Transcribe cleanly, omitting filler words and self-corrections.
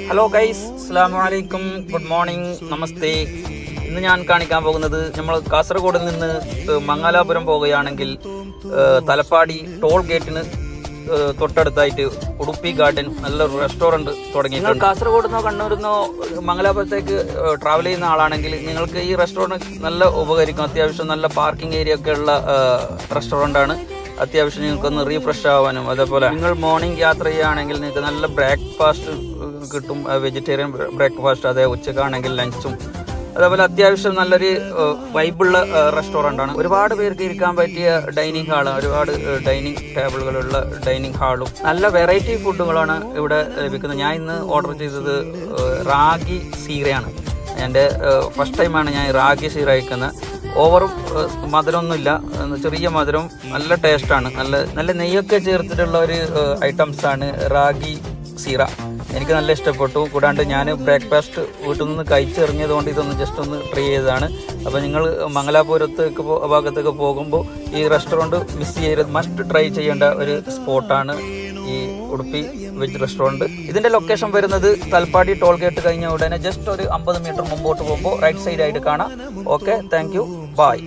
Hello guys, അസ്സലാമു അലൈക്കും, good morning, നമസ്തേ. ഇന്ന് ഞാൻ കാണിക്കാൻ പോകുന്നത് നമ്മൾ കാസർഗോഡ് നിന്ന് മംഗലാപുരം പോവുകയാണെങ്കിൽ തലപ്പാടി ടോൾ ഗേറ്റിന് തൊട്ടടുത്തായിട്ട് ഉടുപ്പി ഗാർഡൻ നല്ലൊരു റെസ്റ്റോറൻറ്റ് തുടങ്ങിയിട്ടുണ്ട്. കാസർഗോഡ് നിന്നോ കണ്ണൂരിൽ നിന്നോ മംഗലാപുരത്തേക്ക് ട്രാവൽ ചെയ്യുന്ന ആളാണെങ്കിൽ നിങ്ങൾക്ക് ഈ റെസ്റ്റോറൻറ്റ് നല്ല ഉപകരിക്കും. അത്യാവശ്യം നല്ല പാർക്കിംഗ് ഏരിയ ഒക്കെ ഉള്ള റെസ്റ്റോറൻ്റാണ്. അത്യാവശ്യം നിങ്ങൾക്കൊന്ന് റീഫ്രഷ് ആവാനും, അതേപോലെ നിങ്ങൾ മോർണിംഗ് യാത്ര ചെയ്യുകയാണെങ്കിൽ നിങ്ങൾക്ക് നല്ല ബ്രേക്ക്ഫാസ്റ്റ് കിട്ടും. വെജിറ്റേറിയൻ ബ്രേക്ക്ഫാസ്റ്റ്, അതേ ഉച്ചക്കാണെങ്കിൽ ലഞ്ചും. അതേപോലെ അത്യാവശ്യം നല്ലൊരു വൈബുള്ള റെസ്റ്റോറൻ്റാണ്. ഒരുപാട് പേർക്ക് ഇരിക്കാൻ പറ്റിയ ഡൈനിങ് ഹാള്, ഒരുപാട് ഡൈനിങ് ടേബിളുകളുള്ള ഡൈനിങ് ഹാളും നല്ല വെറൈറ്റി ഫുഡുകളാണ് ഇവിടെ ലഭിക്കുന്നത്. ഞാൻ ഇന്ന് ഓർഡർ ചെയ്തത് റാഗി സീറയാണ്. എൻ്റെ ഫസ്റ്റ് ടൈമാണ് ഞാൻ റാഗി സീറ കഴിക്കുന്നത്. ഓവറും മധുരമൊന്നുമില്ല, ചെറിയ മധുരം, നല്ല ടേസ്റ്റാണ്. നല്ല നെയ്യൊക്കെ ചേർത്തിട്ടുള്ള ഒരു ഐറ്റംസാണ് റാഗി സീറ. എനിക്ക് നല്ല ഇഷ്ടപ്പെട്ടു. കൂടാണ്ട് ഞാൻ ബ്രേക്ക്ഫാസ്റ്റ് വീട്ടിൽ നിന്ന് കഴിച്ചിറങ്ങിയത് കൊണ്ട് ഇതൊന്ന് ജസ്റ്റ് ഒന്ന് ട്രൈ ചെയ്തതാണ്. അപ്പോൾ നിങ്ങൾ മംഗലാപുരത്തേക്ക് ഭാഗത്തേക്ക് പോകുമ്പോൾ ഈ റെസ്റ്റോറൻറ്റ് മിസ് ചെയ്യരുത്, മസ്റ്റ് ട്രൈ ചെയ്യേണ്ട ഒരു സ്പോട്ടാണ് ഈ ഉടുപ്പി വെജ് റെസ്റ്റോറൻറ്റ്. ഇതിൻ്റെ ലൊക്കേഷൻ വരുന്നത് തലപ്പാടി ടോൾ ഗേറ്റ് കഴിഞ്ഞ ഉടനെ ജസ്റ്റ് ഒരു 50 മീറ്റർ മുമ്പോട്ട് പോകുമ്പോൾ റൈറ്റ് സൈഡ് ആയിട്ട് കാണാം. Okay, thank you, bye.